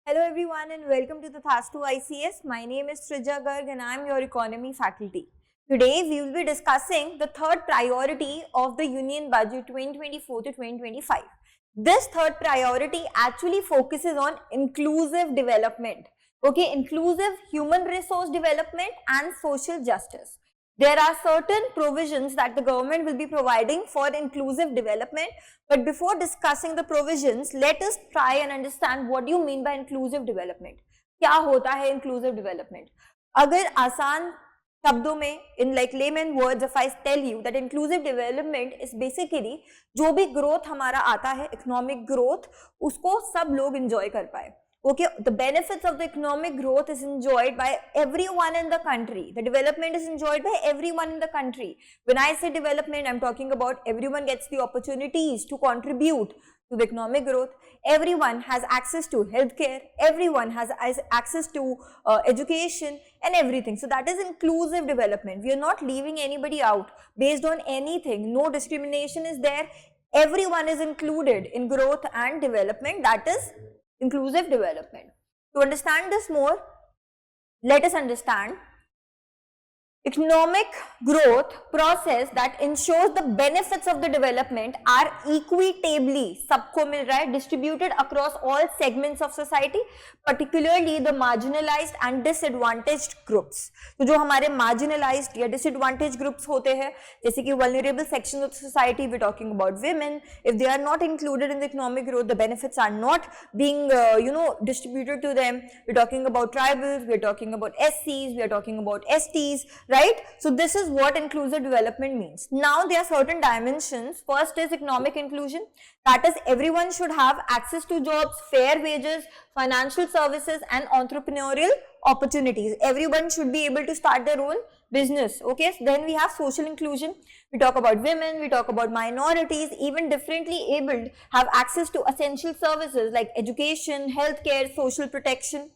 Hello everyone and welcome to the Thastu ICS. My name is Srija Garg and I am your economy faculty. Today we will be discussing the third priority of the Union Budget 2024 to 2025. This third priority actually focuses on inclusive development. Okay, inclusive human resource development and social justice. There are certain provisions that the government will be providing for inclusive development, but before discussing the provisions, let us try and understand what do you mean by inclusive development. क्या होता है inclusive development? अगर आसान शब्दों में in like layman words if I tell you that inclusive development is basically जो भी growth हमारा आता है economic growth उसको सब लोग enjoy कर पाए. Okay, the benefits of the economic growth is enjoyed by everyone in the country. The development is enjoyed by everyone in the country. When I say development, I'm talking about everyone gets the opportunities to contribute to the economic growth. Everyone has access to healthcare. Everyone has access to education and everything. So that is inclusive development. We are not leaving anybody out based on anything. No discrimination is there. Everyone is included in growth and development. That is inclusive development. To understand this more, let us understand economic growth process that ensures the benefits of the development are equitably सबको मिल रहा है distributed across all segments of society, particularly the marginalized and disadvantaged groups. तो जो हमारे marginalized या disadvantaged groups होते हैं, जैसे कि vulnerable sections of society, we're talking about women. If they are not included in the economic growth, the benefits are not being distributed to them. We're talking about tribals, we're talking about SCs, we're talking about STs. Right? So this is what inclusive development means. Now there are certain dimensions. First is economic inclusion. That is, everyone should have access to jobs, fair wages, financial services and entrepreneurial opportunities. Everyone should be able to start their own business. Okay, so then we have social inclusion. We talk about women, we talk about minorities, even differently abled have access to essential services like education, healthcare, social protection.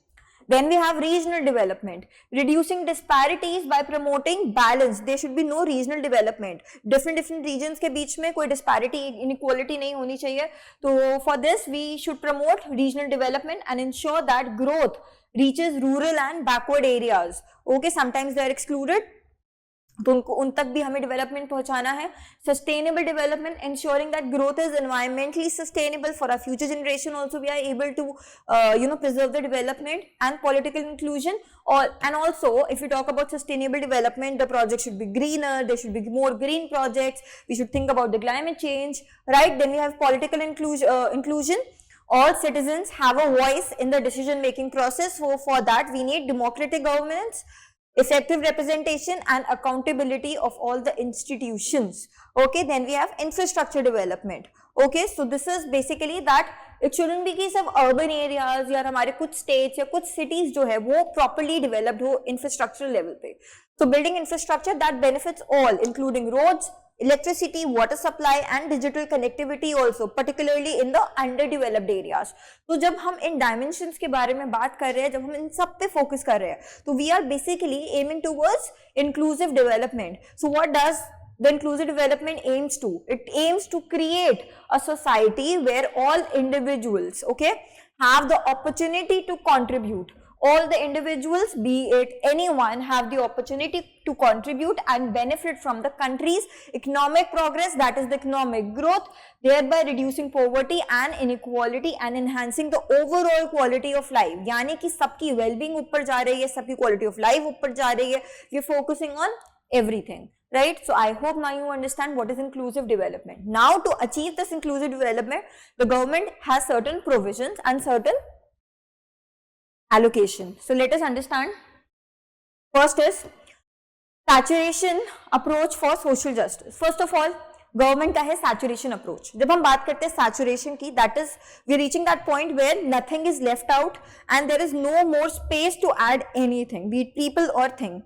Then we have regional development, reducing disparities by promoting balance. There should be no regional development. Different regions के बीच में कोई disparity, inequality नहीं होनी चाहिए. तो for this we should promote regional development and ensure that growth reaches rural and backward areas. Okay, sometimes they are excluded. तो उन तक भी हमें डेवलपमेंट पहुंचाना है. Sustainable development, ensuring that growth is environmentally sustainable for our future generation. Also we are able to preserve the development and political inclusion. And also if we talk about sustainable development, the project should be greener, there should be more green projects, we should think about the climate change, right? Then we have political inclusion. All citizens have a voice in the decision making process. So for that we need democratic governance, effective representation and accountability of all the institutions. Okay, then we have infrastructure development. Okay, so this is basically that it shouldn't be कि सब urban areas या हमारे कुछ states या कुछ cities जो है वो properly developed हो infrastructure level पे. So building infrastructure that benefits all, including roads, electricity, water supply and digital connectivity also, particularly in the underdeveloped areas. तो जब हम इन dimensions के बारे में बात कर रहे हैं, जब हम इन सब पे focus कर रहे हैं, तो we are basically aiming towards inclusive development. So what does the inclusive development aims to? It aims to create a society where all individuals, okay, have the opportunity to contribute. All the individuals, be it anyone, have the opportunity to contribute and benefit from the country's economic progress, that is the economic growth, thereby reducing poverty and inequality and enhancing the overall quality of life. यानी कि सबकी well-being ऊपर जा रही है, सबकी quality of life ऊपर जा रही है. We are focusing on everything. Right? So I hope now you understand what is inclusive development. Now to achieve this inclusive development, the government has certain provisions and certain allocation. So let us understand. First is saturation approach for social justice. First of all, government का है saturation approach. जब हम बात करते हैं saturation की, that is we reaching that point where nothing is left out and there is no more space to add anything, be it people or thing.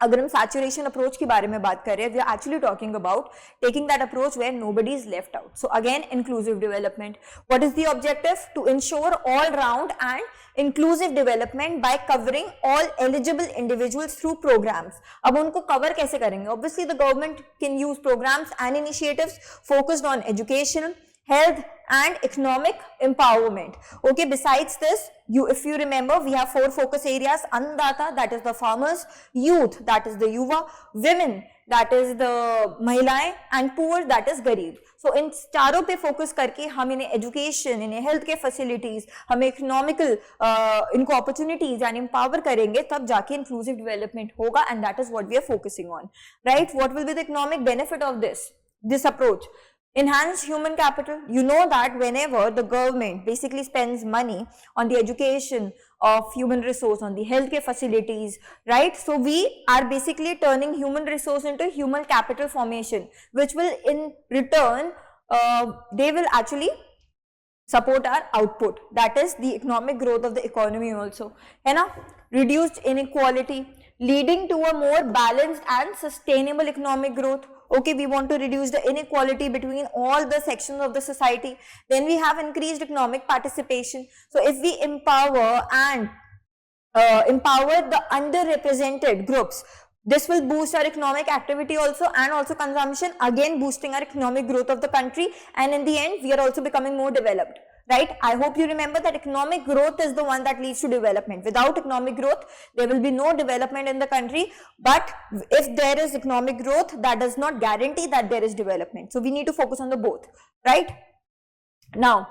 अगर हम सैचुरेशन अप्रोच के बारे में बात कर रहे हैं, we are actually talking about taking that approach where nobody is left out. So again inclusive development. What is the objective? To ensure all round and inclusive development by covering all eligible individuals through programs. अब उनको cover कैसे करेंगे? Obviously the government can use programs and initiatives focused on education, health and economic empowerment. Okay, besides this, if you remember, we have 4 focus areas: annadata, that is the farmers; youth, that is the yuva; women, that is the महिलाएं; and poor, that is गरीब. So इन चारों पे focus करके हम इन्हें education, इन्हें health के facilities, हमें इकोनॉमिकल इनको अपॉर्चुनिटीज यानी एम्पावर करेंगे, तब जाके इंक्लूसिव डेवलपमेंट होगा. And that is what we are focusing on, right? What will be the economic benefit of this approach? Enhanced human capital. You know that whenever the government basically spends money on the education of human resource, on the healthcare facilities, right? So we are basically turning human resource into human capital formation, which will in return, they will actually support our output. That is the economic growth of the economy also. है ना? Reduced inequality, leading to a more balanced and sustainable economic growth. Okay, we want to reduce the inequality between all the sections of the society. Then we have increased economic participation. So if we empower and empower the underrepresented groups, this will boost our economic activity also, and also consumption, again boosting our economic growth of the country, and in the end we are also becoming more developed. Right? I hope you remember that economic growth is the one that leads to development. Without economic growth, there will be no development in the country. But if there is economic growth, that does not guarantee that there is development. So we need to focus on the both, right? Now,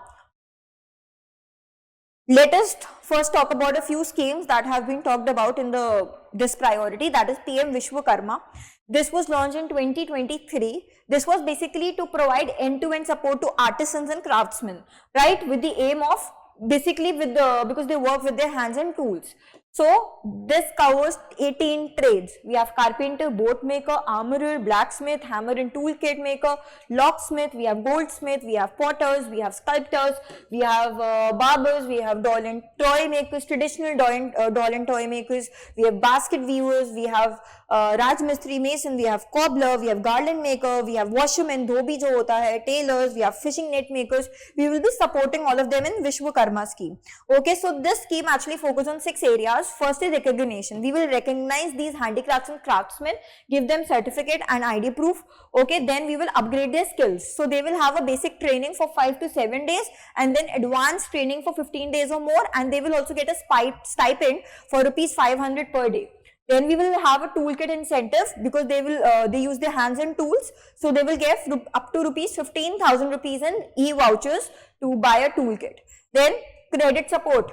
let us first talk about a few schemes that have been talked about in this priority, that is PM Vishwakarma. This was launched in 2023. This was basically to provide end-to-end support to artisans and craftsmen, right? With the aim of basically because they work with their hands and tools. So this covers 18 trades. We have carpenter, boat maker, armorer, blacksmith, hammer and tool kit maker, locksmith, we have goldsmith, we have potters, we have sculptors, we have barbers, we have doll and toy makers, traditional doll and toy makers, we have basket weavers, we have Rajmistri mason, we have cobbler, we have garland maker, we have washerman, dhobi jo hota hai, tailors, we have fishing net makers. We will be supporting all of them in Vishwakarma scheme. Okay, so this scheme actually focuses on 6 areas. First is recognition. We will recognize these handicrafts and craftsmen, give them certificate and ID proof. Okay, then we will upgrade their skills. So they will have a basic training for 5 to 7 days, and then advanced training for 15 days or more, and they will also get a stipend for rupees 500 per day. Then we will have a toolkit incentive because they use their hands and tools. So they will get up to 15,000 rupees in e-vouchers to buy a toolkit. Then credit support,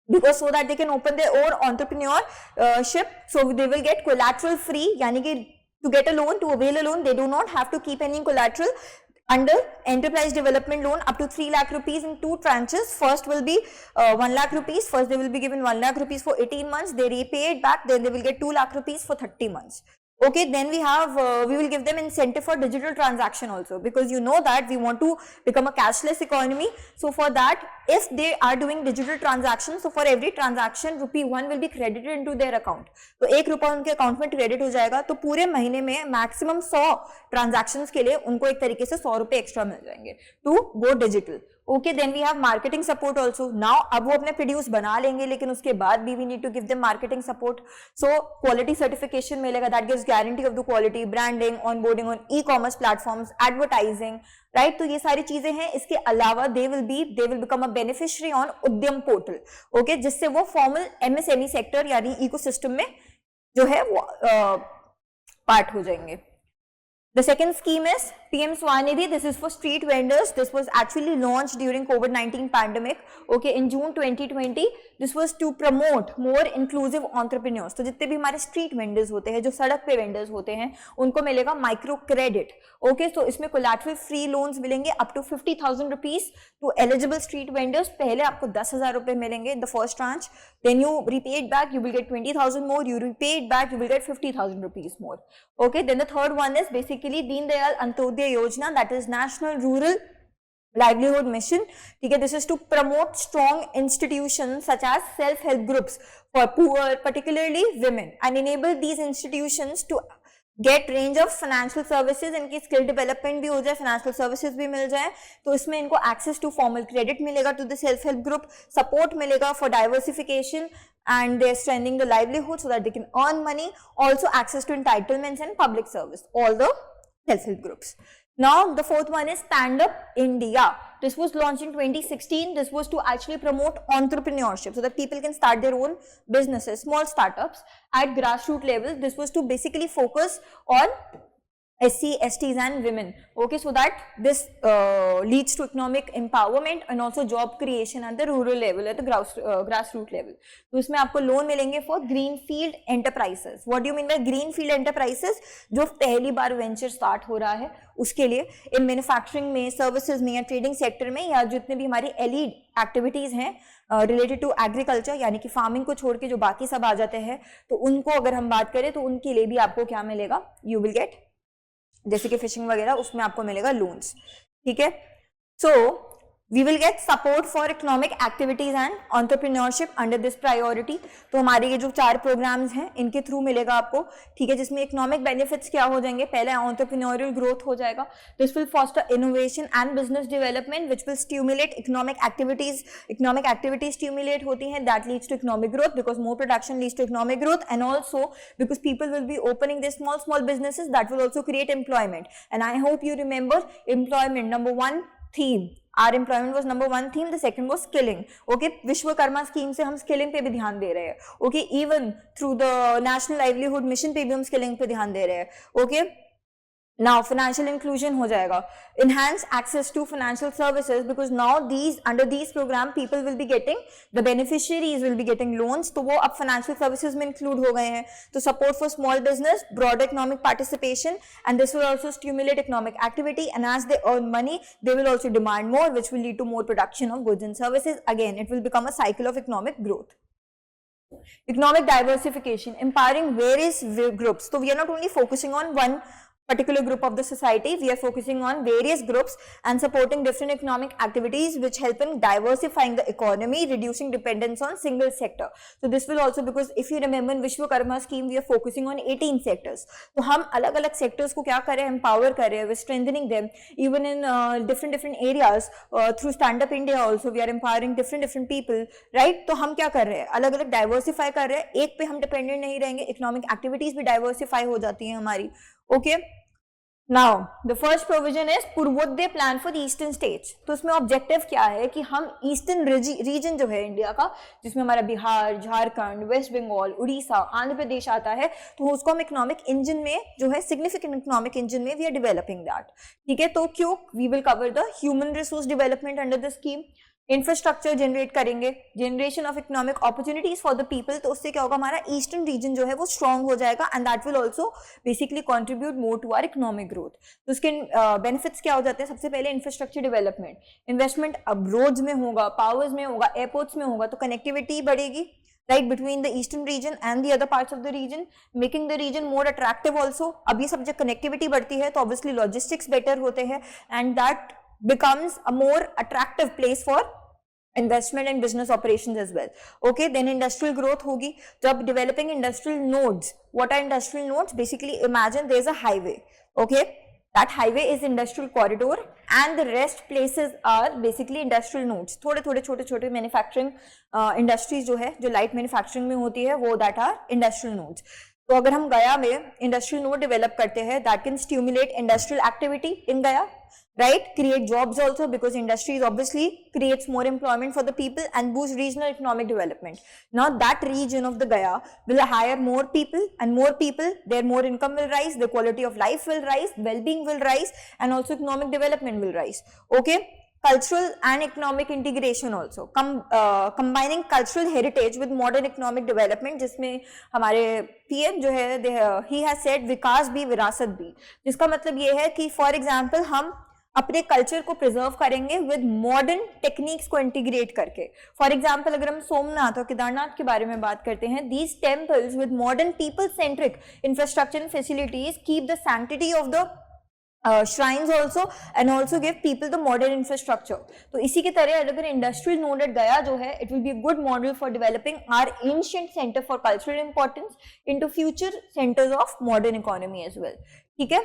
because so that they can open their own entrepreneurship. So they will get collateral free, yani ki to get a loan, to avail a loan, they do not have to keep any collateral. Under enterprise development loan up to 3 lakh rupees in 2 tranches. First will be 1 lakh rupees. First they will be given 1 lakh rupees for 18 months. They repay it back. Then they will get 2 lakh rupees for 30 months. Okay, then we have, we will give them incentive for digital transaction also, because you know that we want to become a cashless economy. So for that, if they are doing digital transactions, so for every transaction, ₹1 will be credited into their account. तो ₹1 उनके account में credit हो जाएगा, तो पूरे महीने में maximum 100 transactions के लिए उनको एक तरीके से ₹100 एक्स्ट्रा मिल जाएंगे to go digital. Okay, then we have marketing support also. Now, अब वो अपने प्रोड्यूस बना लेंगे, लेकिन उसके बाद भी we need to give them marketing support. So, quality certification मिलेगा, that gives guarantee of the quality, branding, onboarding on e-commerce platforms, advertising, right? तो ये सारी चीजें हैं. इसके अलावा they will become a beneficiary on उद्यम portal. Okay, जिससे वो formal MSME sector यानी ecosystem में जो है वो part हो जाएंगे. The second scheme is PM Swanidhi. This is for street vendors. This was actually launched during COVID-19 pandemic. Okay, in June 2020. This was to promote more inclusive entrepreneurs. तो जितने भी हमारे street vendors होते हैं, जो सड़क पे vendors होते हैं, उनको मिलेगा micro credit. Okay, so इसमें collateral free loans मिलेंगे up to 50,000 rupees to eligible street vendors. पहले आपको 10,000 रुपए मिलेंगे in the first tranche. Then you repay it back, you will get 20,000 more. You repay it back, you will get 50,000 rupees more. Okay, then the third one is basically Deen Dayal Antyodaya Yojana, that is National Rural Livelihood Mission. Okay, this is to promote strong institutions such as self-help groups for poor, particularly women, and enable these institutions to get range of financial services. इनकी skill development भी हो जाए, financial services भी मिल जाए, तो इसमें इनको access to formal credit मिलेगा to the self-help group, support मिलेगा for diversification, and they're strengthening the livelihood so that they can earn money, also access to entitlements and public service, all the self-help groups. Now, the fourth one is Stand Up India. This was launched in 2016. This was to actually promote entrepreneurship so that people can start their own businesses, small startups at grassroots level. This was to basically focus on SC, STs and women. Okay, so that this leads to economic empowerment and also job creation at the rural level, at the grassroots level. तो इसमें आपको loan मिलेंगे for greenfield enterprises. What do you mean by greenfield enterprises? जो पहली बार venture start हो रहा है उसके लिए इन मैन्युफैक्चरिंग में, सर्विसेज में या ट्रेडिंग सेक्टर में, या जितने भी हमारी एलिड एक्टिविटीज हैं रिलेटेड टू एग्रीकल्चर, यानी कि फार्मिंग को छोड़ के जो बाकी सब आ जाते हैं, तो उनको अगर हम बात करें तो उनके लिए भी आपको क्या मिलेगा, यू विल गेट, जैसे कि फिशिंग वगैरह उसमें आपको मिलेगा लोन्स. ठीक है, so we will get support for economic activities and entrepreneurship under this priority. तो हमारे ये जो 4 प्रोग्राम्स हैं इनके थ्रू मिलेगा आपको. ठीक है, जिसमें इकोनॉमिक बेनिफिट्स क्या हो जाएंगे, पहले एंटरप्रेन्योरियल ग्रोथ हो जाएगा. This will foster innovation and business development which will stimulate economic activities. Economic activities stimulate होती हैं, that leads to economic growth because more production leads to economic growth, and also because people will be opening this small businesses, that will also create employment. And I hope you remember employment, number 1 theme. Our employment was number 1 theme. The second was skilling. Okay, Vishwakarma scheme से हम skilling पे भी ध्यान दे रहे हैं. Okay, even through the national livelihood mission पे भी हम स्किलिंग पे ध्यान दे रहे हैं. Okay, now financial inclusion हो जाएगा, enhance access to financial services because now under these program people will be getting, the beneficiaries will be getting loans, तो वो अब financial services में include हो गए हैं. तो support for small business, broad economic participation, and this will also stimulate economic activity, and as they earn money they will also demand more, which will lead to more production of goods and services. Again, it will become a cycle of economic growth. Economic diversification, empowering various groups. So we are not only focusing on one particular group of the society, we are focusing on various groups and supporting different economic activities which help in diversifying the economy, reducing dependence on single sector. So this will also, because if you remember in Vishwakarma scheme we are focusing on 18 sectors. तो हम अलग अलग sectors को क्या कर रहे हैं, empower कर रहे हैं, we are strengthening them even in different areas through Stand Up India. Also we are empowering different people, right? तो हम क्या कर रहे हैं, अलग अलग diversify कर रहे हैं, एक पे हम dependent नहीं रहेंगे, economic activities भी diversify हो जाती हैं हमारी. Okay, now the first provision is Purvodaya plan for eastern states. तो उसमें ऑब्जेक्टिव क्या है कि हम ईस्टर्न रीजन जो है इंडिया का, जिसमें हमारा बिहार, झारखंड, वेस्ट बंगाल, उड़ीसा, आंध्र प्रदेश आता है, तो उसको हम इकोनॉमिक इंजन में जो है, सिग्निफिकेंट इकोनॉमिक इंजन में वी आर डेवलपिंग दैट. ठीक है, तो क्यों, we will cover the human resource development under the scheme. Infrastructure generate करेंगे, generation of economic opportunities for the people. तो उससे क्या होगा, हमारा ईस्टर्न रीजन जो है वो स्ट्रांग हो जाएगा and that will also basically contribute more to our economic growth. तो उसके बेनिफिट्स क्या हो जाते हैं, सबसे पहले इंफ्रास्ट्रक्चर डेवलपमेंट, इन्वेस्टमेंट अब रोड्स में होगा, पावर्स में होगा, एयरपोर्ट्स में होगा, तो कनेक्टिविटी बढ़ेगी, right, between the eastern region and the other parts of the region, making the region more attractive also. अब ये सब जब कनेक्टिविटी बढ़ती है तो obviously logistics better होते हैं and that becomes a more attractive place for investment and business operations as well. Okay, then industrial growth होगी. जब developing industrial nodes, what are industrial nodes? Basically imagine there is a highway. Okay, that highway is industrial corridor and the rest places are basically industrial nodes. थोड़े थोड़े छोटे छोटे manufacturing industries जो है, जो light manufacturing में होती है, वो that are industrial nodes. तो अगर हम गया में इंडस्ट्रियल नोड डेवलप करते हैं, that can stimulate industrial activity in गया, right, create jobs also because industries obviously creates more employment for the people and boost regional economic development. Now that region of the Gaya will hire more people and more people, their more income will rise, the quality of life will rise, well-being will rise and also economic development will rise. Okay, cultural and economic integration also, combining cultural heritage with modern economic development, जिसमें हमारे PM जो है he has said विकास भी विरासत भी, जिसका मतलब ये है कि फॉर एग्जाम्पल हम अपने कल्चर को प्रिजर्व करेंगे विद मॉडर्न टेक्निक्स को इंटीग्रेट करके. फॉर एग्जाम्पल अगर हम सोमनाथ और केदारनाथ के बारे में बात करते हैं, these temples with modern people centric infrastructure and facilities keep the sanctity of the shrines also and also give people the modern infrastructure. तो इसी की तरह अगर इंडस्ट्रियल नोड एट गया जो है, it will be a good model for developing our ancient center for cultural importance into future centers of modern economy as well. ठीक है,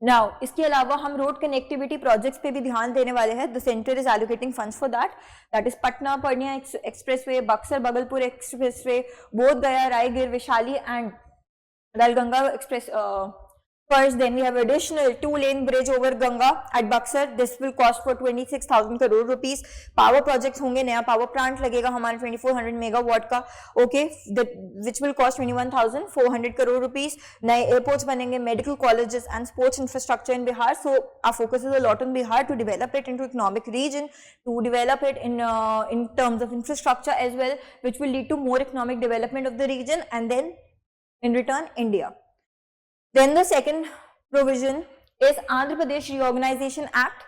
नाउ इसके अलावा हम रोड कनेक्टिविटी प्रोजेक्ट्स पे भी ध्यान देने वाले हैं. The centre is allocating funds for that is Patna Purnia expressway, Buxar Bhagalpur expressway, Bodh Gaya Raigarh Vaishali and Dalganga express First, then we have additional 2-lane bridge over Ganga at Buxar. This will cost for 26,000 crore rupees. Power projects होंगे, नया power plant लगेगा हमारा 2400 megawatt का, okay, which will cost 21,400 crore rupees. नए airports बनेंगे, medical colleges and sports infrastructure in Bihar. So our focus is a lot on Bihar to develop it into economic region, to develop it in terms of infrastructure as well, which will lead to more economic development of the region, and then in return India. Then the second provision is Andhra Pradesh Reorganization Act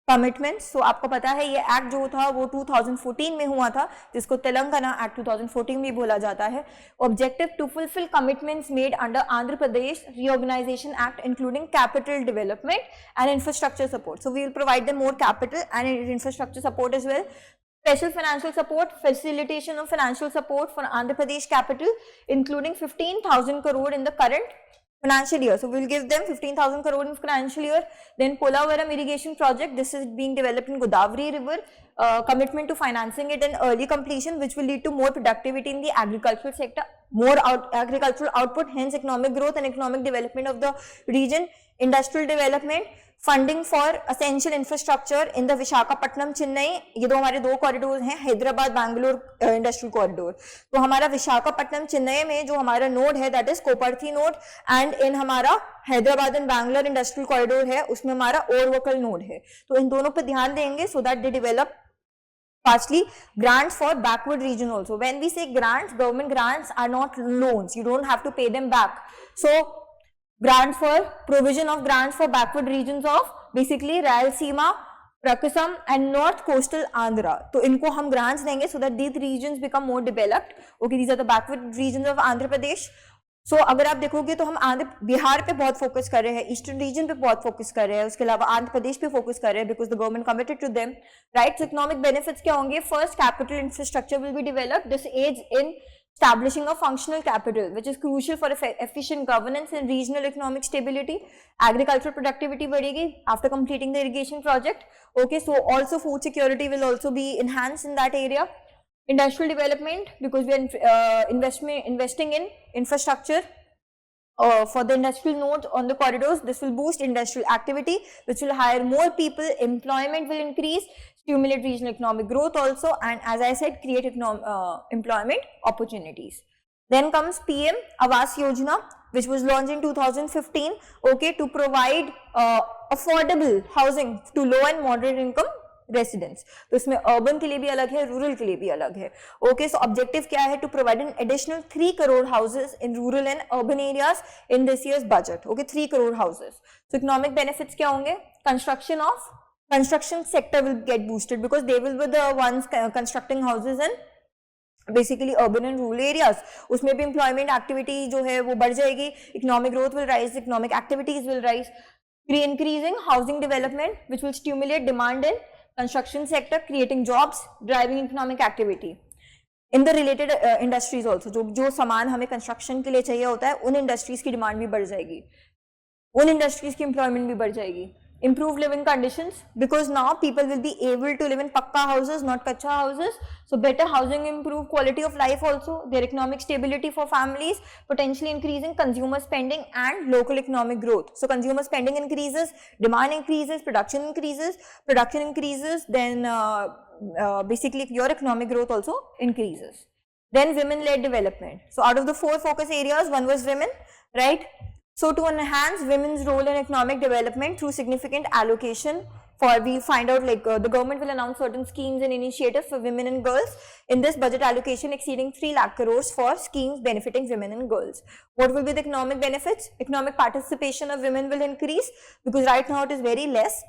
commitments. So आपको पता है ये act जो था वो 2014 में हुआ था, जिसको तेलंगाना एक्ट 2014 भी बोला जाता है. Objective to fulfill commitments made under Andhra Pradesh Reorganization Act, including capital development and infrastructure support. So we will provide them more capital and infrastructure support as well. Special financial support, facilitation of financial support for Andhra Pradesh capital, including 15,000 crore in the current financial year. So we will give them 15,000 crore in financial year. Then Polavaram irrigation project, this is being developed in Godavari river, commitment to financing it and early completion, which will lead to more productivity in the agricultural sector, more agricultural output, hence economic growth and economic development of the region. Industrial development, funding for essential infrastructure in the Visakhapatnam Chennai, ये दो हमारे दो corridor हैं, Hyderabad Bangalore industrial corridor. तो हमारा विशाखापट्टनम चेन्नई में जो हमारा नोड है that is Kopparthy node, and in हमारा Hyderabad and Bangalore industrial corridor है उसमें हमारा ओरवकल नोड है. तो इन दोनों पर ध्यान देंगे so that they develop. Firstly, grants for backward region also. When we say grants, government grants are not loans. You don't have to pay them back. So grants for provision of grants for backward regions of basically Rayalaseema, Prakasam and North Coastal Andhra. तो इनको हम grants देंगे so that these regions become more developed. Okay, these are the backward regions of Andhra Pradesh. So अगर आप देखोगे तो हम बिहार पे बहुत फोकस कर रहे हैं, ईस्टर्न रीजन पे बहुत फोकस कर रहे हैं, उसके अलावा आंध्र प्रदेश पे फोकस कर रहे हैं because the government committed to them, right. So economic benefits क्या होंगे? First, capital infrastructure will be developed. This aids in establishing a functional capital which is crucial for efficient governance and regional economic stability. Agricultural productivity बढ़ेगी after completing the irrigation project. Okay, so also food security will also be enhanced in that area. Industrial development, because we are investing in infrastructure for the industrial nodes on the corridors. This will boost industrial activity, which will hire more people, employment will increase, stimulate regional economic growth also, and as I said, create employment opportunities. Then comes PM Awas Yojana, which was launched in 2015, okay, to provide affordable housing to low and moderate income residents. तो इसमें urban के लिए भी अलग है, rural के लिए भी अलग है. Okay, so objective क्या है? To provide an additional 3 crore houses in rural and urban areas in this year's budget. Okay, 3 crore houses. So economic benefits क्या होंगे? Construction sector will get boosted because they will be the ones constructing houses in basically urban and rural areas. उसमें भी employment activity जो है वो बढ़ जाएगी, economic growth will rise, economic activities will rise. Increasing housing development, which will stimulate demand in construction sector, creating jobs, driving economic activity. In the related industries also, जो सामान हमें construction के लिए चाहिए होता है, उन industries की demand भी बढ़ जाएगी, उन industries की employment भी बढ़ जाएगी. Improve living conditions, because now people will be able to live in pakka houses, not kacha houses. So better housing, improve quality of life also, their economic stability for families, potentially increasing consumer spending and local economic growth. So consumer spending increases, demand increases, production increases, then basically your economic growth also increases. Then women-led development. So out of the 4 focus areas, one was women, right? So to enhance women's role in economic development through significant allocation for, we find out like the government will announce certain schemes and initiatives for women and girls. In this budget allocation exceeding 3 lakh crores for schemes benefiting women and girls. What will be the economic benefits? Economic participation of women will increase because right now it is very less.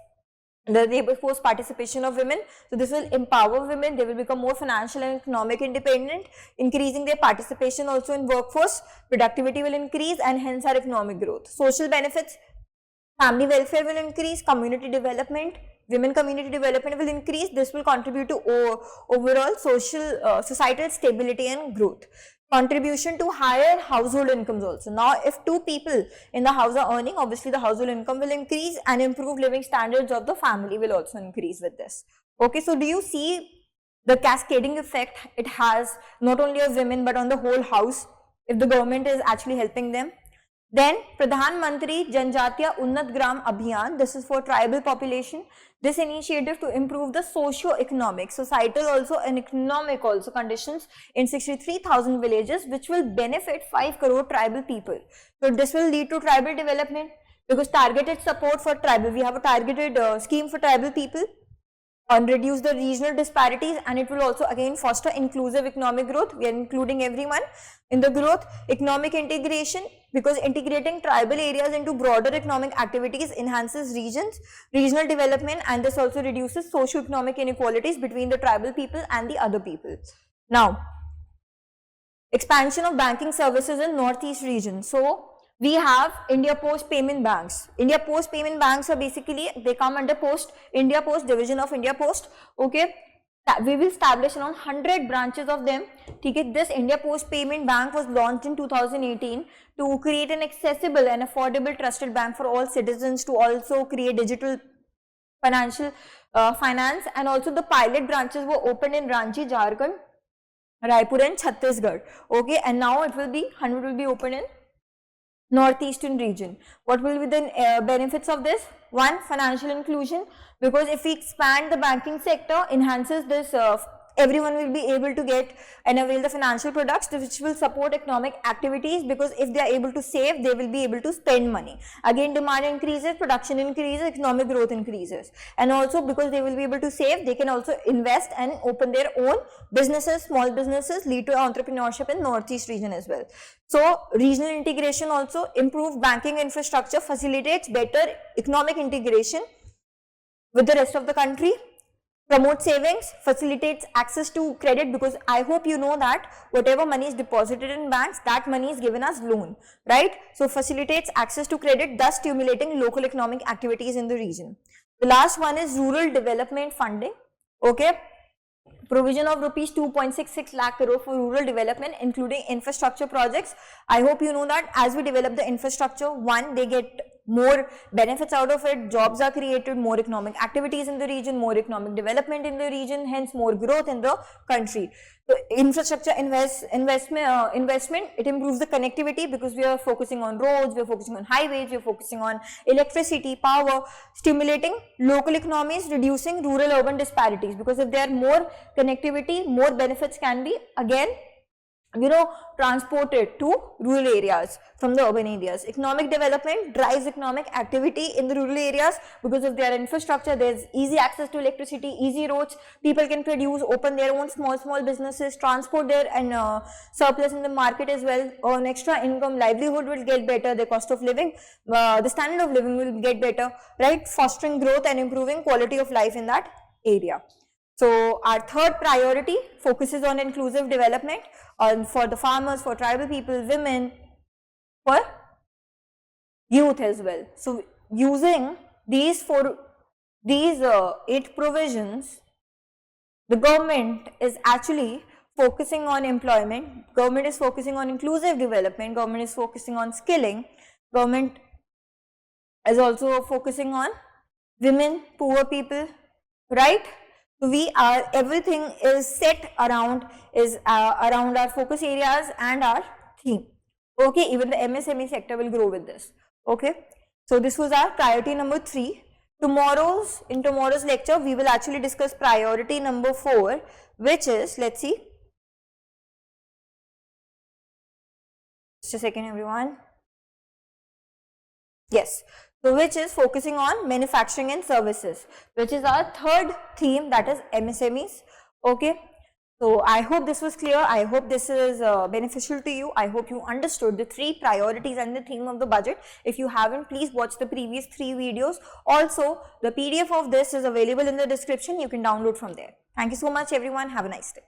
The labor force participation of women, so this will empower women, they will become more financial and economic independent, increasing their participation also in workforce, productivity will increase and hence our economic growth. Social benefits, family welfare will increase, community development, women community development will increase, this will contribute to overall societal stability and growth. Contribution to higher household incomes also. Now, if 2 people in the house are earning, obviously the household income will increase and improved living standards of the family will also increase with this. Okay, so do you see the cascading effect it has not only on women but on the whole house if the government is actually helping them? Then Pradhan Mantri Janjatiya Unnat Gram Abhiyan, this is for tribal population. This initiative to improve the socio-economic, societal also and economic also conditions in 63,000 villages, which will benefit 5 crore tribal people. So this will lead to tribal development because targeted support for tribal, we have a targeted scheme for tribal people and reduce the regional disparities, and it will also again foster inclusive economic growth. We are including everyone in the growth. Economic integration, because integrating tribal areas into broader economic activities enhances regional development, and this also reduces socio-economic inequalities between the tribal people and the other people. Now, expansion of banking services in Northeast region. So we have India Post Payment Banks. India Post Payment Banks are basically, they come under India Post, division of India Post. Okay, we will establish around 100 branches of them. Okay, this India Post Payment Bank was launched in 2018 to create an accessible and affordable trusted bank for all citizens, to also create digital financial finance, and also the pilot branches were opened in Ranchi, Jharkhand, Raipur and Chhattisgarh. Okay, and now 100 will be opened in Northeastern region. What will be the benefits of this? One, financial inclusion, because if we expand the banking sector, enhances this, everyone will be able to get and avail the financial products which will support economic activities, because if they are able to save, they will be able to spend money. Again, demand increases, production increases, economic growth increases, and also because they will be able to save, they can also invest and open their own businesses, small businesses, lead to entrepreneurship in Northeast region as well. So regional integration also, improved banking infrastructure facilitates better economic integration with the rest of the country. Promote savings, facilitates access to credit, because I hope you know that whatever money is deposited in banks, that money is given as loan, right? So facilitates access to credit, thus stimulating local economic activities in the region. The last one is rural development funding. Okay, provision of rupees 2.66 lakh crore for rural development, including infrastructure projects. I hope you know that as we develop the infrastructure, one, they get more benefits out of it, jobs are created, more economic activities in the region, more economic development in the region, hence more growth in the country. So infrastructure investment, it improves the connectivity, because we are focusing on roads, we are focusing on highways, we are focusing on electricity, power, stimulating local economies, reducing rural urban disparities, because if there are more connectivity, more benefits can be again transported to rural areas from the urban areas. Economic development drives economic activity in the rural areas, because if there are infrastructure, there's easy access to electricity, easy roads, people can produce, open their own small businesses, transport their and surplus in the market as well, earn extra income, livelihood will get better, the cost of living, the standard of living will get better, right? Fostering growth and improving quality of life in that area. So our third priority focuses on inclusive development for the farmers, for tribal people, women, for youth as well. So using these 8 provisions, the government is actually focusing on employment, government is focusing on inclusive development, government is focusing on skilling, government is also focusing on women, poor people, right? Everything is set around our focus areas and our theme. Okay, even the MSME sector will grow with this. Okay, so this was our priority number 3. In tomorrow's lecture, we will actually discuss priority number 4, which is, let's see. Just a second, everyone. Yes. So which is focusing on manufacturing and services, which is our third theme, that is MSMEs. Okay, so I hope this was clear. I hope this is beneficial to you. I hope you understood the 3 priorities and the theme of the budget. If you haven't, please watch the previous 3 videos. Also, the PDF of this is available in the description. You can download from there. Thank you so much, everyone. Have a nice day.